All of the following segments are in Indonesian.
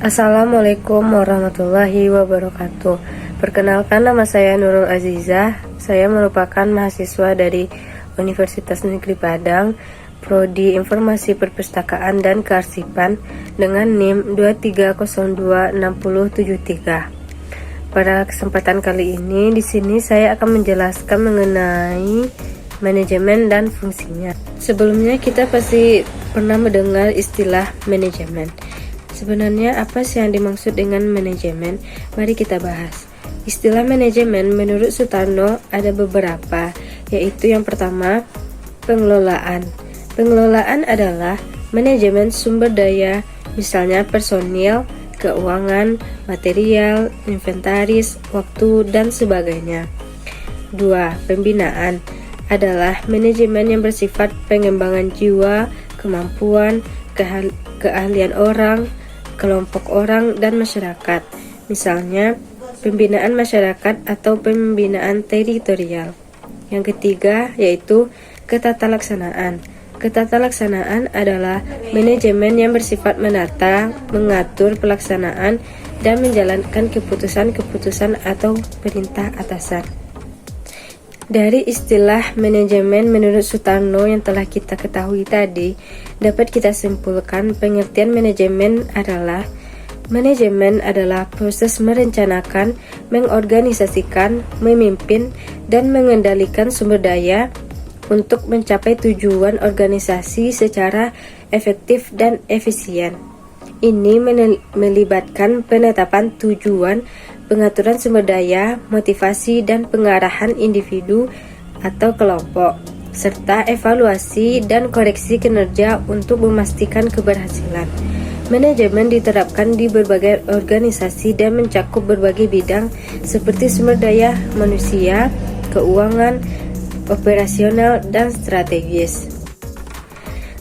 Assalamualaikum warahmatullahi wabarakatuh. Perkenalkan, nama saya Nurul Azizah. Saya merupakan mahasiswa dari Universitas Negeri Padang, Prodi Informasi Perpustakaan dan Kearsipan dengan NIM 23026073. Pada kesempatan kali ini, di sini saya akan menjelaskan mengenai manajemen dan fungsinya. Sebelumnya kita pasti pernah mendengar istilah manajemen. Sebenarnya apa sih yang dimaksud dengan manajemen? Mari kita bahas. Istilah manajemen menurut Sutarno ada beberapa, yaitu yang pertama, pengelolaan. Pengelolaan adalah manajemen sumber daya, misalnya personil, keuangan, material, inventaris, waktu, dan sebagainya. 2. Pembinaan adalah manajemen yang bersifat pengembangan jiwa, kemampuan, keahlian orang, kelompok orang, dan masyarakat. Misalnya, pembinaan masyarakat atau pembinaan teritorial. Yang ketiga, yaitu ketatalaksanaan. Ketatalaksanaan adalah manajemen yang bersifat menata, mengatur pelaksanaan, dan menjalankan keputusan-keputusan atau perintah atasan. Dari istilah manajemen menurut Sutarno yang telah kita ketahui tadi, dapat kita simpulkan pengertian manajemen adalah proses merencanakan, mengorganisasikan, memimpin, dan mengendalikan sumber daya untuk mencapai tujuan organisasi secara efektif dan efisien. Ini melibatkan penetapan tujuan, pengaturan sumber daya, motivasi, dan pengarahan individu atau kelompok, serta evaluasi dan koreksi kinerja untuk memastikan keberhasilan. Manajemen diterapkan di berbagai organisasi dan mencakup berbagai bidang seperti sumber daya manusia, keuangan, operasional, dan strategis.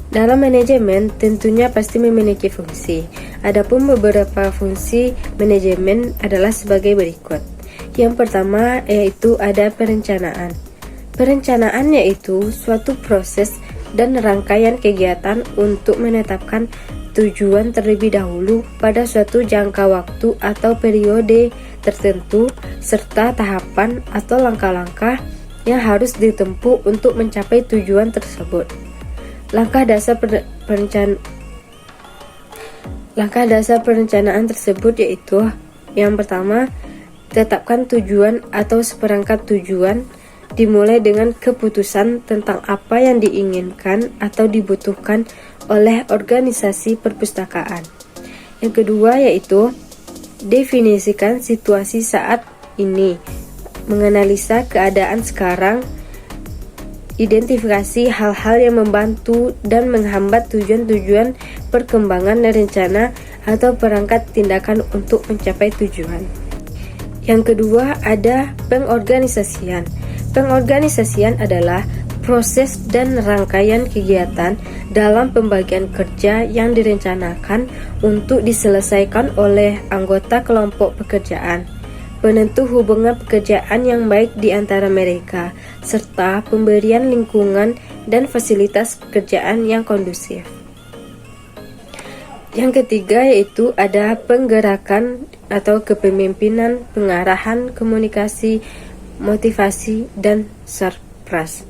Dalam manajemen tentunya pasti memiliki fungsi. Adapun beberapa fungsi manajemen adalah sebagai berikut. Yang pertama yaitu ada perencanaan. Perencanaan yaitu suatu proses dan rangkaian kegiatan untuk menetapkan tujuan terlebih dahulu pada suatu jangka waktu atau periode tertentu, serta tahapan atau langkah-langkah yang harus ditempuh untuk mencapai tujuan tersebut. Langkah dasar perencanaan tersebut yaitu yang pertama, tetapkan tujuan atau seperangkat tujuan, dimulai dengan keputusan tentang apa yang diinginkan atau dibutuhkan oleh organisasi perpustakaan. Yang kedua yaitu definisikan situasi saat ini, menganalisa keadaan sekarang, identifikasi hal-hal yang membantu dan menghambat tujuan-tujuan perkembangan dan rencana atau perangkat tindakan untuk mencapai tujuan. Yang kedua ada pengorganisasian. Pengorganisasian adalah proses dan rangkaian kegiatan dalam pembagian kerja yang direncanakan untuk diselesaikan oleh anggota kelompok pekerjaan, penentu hubungan pekerjaan yang baik di antara mereka, serta pemberian lingkungan dan fasilitas pekerjaan yang kondusif. Yang ketiga yaitu ada penggerakan atau kepemimpinan, pengarahan, komunikasi, motivasi, dan surprise.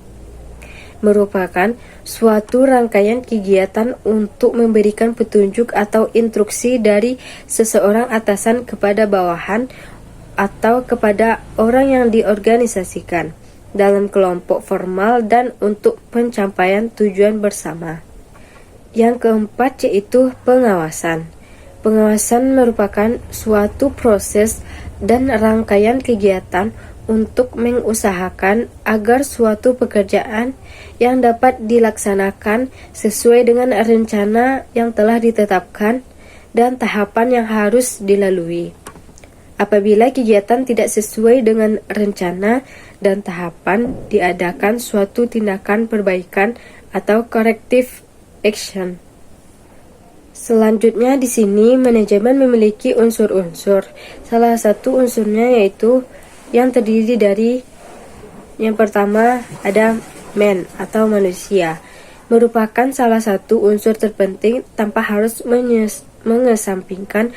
Merupakan suatu rangkaian kegiatan untuk memberikan petunjuk atau instruksi dari seseorang atasan kepada bawahan atau kepada orang yang diorganisasikan dalam kelompok formal dan untuk pencapaian tujuan bersama. Yang keempat yaitu pengawasan. Pengawasan merupakan suatu proses dan rangkaian kegiatan untuk mengusahakan agar suatu pekerjaan yang dapat dilaksanakan sesuai dengan rencana yang telah ditetapkan dan tahapan yang harus dilalui. Apabila kegiatan tidak sesuai dengan rencana dan tahapan, diadakan suatu tindakan perbaikan atau corrective action. Selanjutnya di sini manajemen memiliki unsur-unsur. Salah satu unsurnya yaitu yang terdiri dari yang pertama ada man atau manusia. Merupakan salah satu unsur terpenting tanpa harus mengesampingkan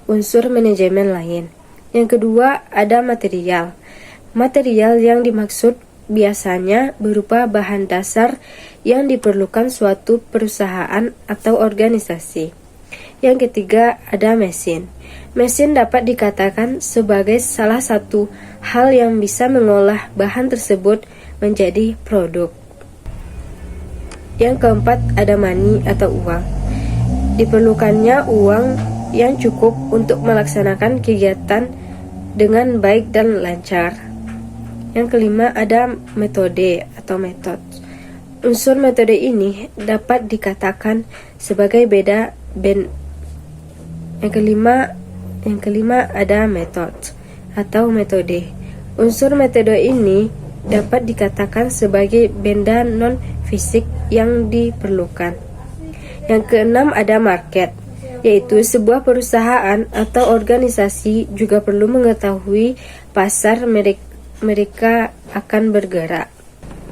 unsur manajemen lain. Yang kedua, ada material. Material yang dimaksud biasanya berupa bahan dasar yang diperlukan suatu perusahaan atau organisasi. Yang ketiga, ada mesin. Mesin dapat dikatakan sebagai salah satu hal yang bisa mengolah bahan tersebut menjadi produk. Yang keempat, ada money atau uang. Diperlukannya uang yang cukup untuk melaksanakan kegiatan dengan baik dan lancar. Yang kelima, ada metode atau metode. Unsur metode ini dapat dikatakan sebagai Yang kelima ada metode atau metode. Unsur metode ini dapat dikatakan sebagai benda non-fisik yang diperlukan. Yang keenam, ada market, yaitu sebuah perusahaan atau organisasi juga perlu mengetahui pasar mereka akan bergerak.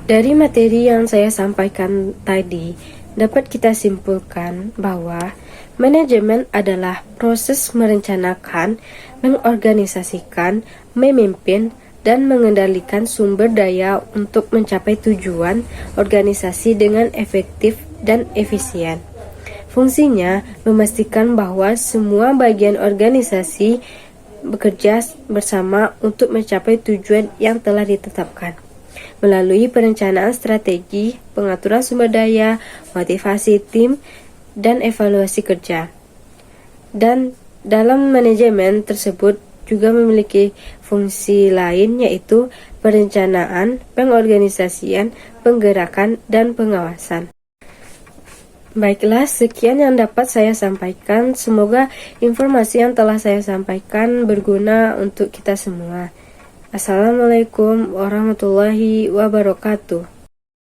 Dari materi yang saya sampaikan tadi, dapat kita simpulkan bahwa manajemen adalah proses merencanakan, mengorganisasikan, memimpin, dan mengendalikan sumber daya untuk mencapai tujuan organisasi dengan efektif dan efisien. Fungsinya memastikan bahwa semua bagian organisasi bekerja bersama untuk mencapai tujuan yang telah ditetapkan melalui perencanaan strategi, pengaturan sumber daya, motivasi tim, dan evaluasi kerja. Dan dalam manajemen tersebut juga memiliki fungsi lain, yaitu perencanaan, pengorganisasian, penggerakan, dan pengawasan. Baiklah, sekian yang dapat saya sampaikan. Semoga informasi yang telah saya sampaikan berguna untuk kita semua. Assalamualaikum warahmatullahi wabarakatuh.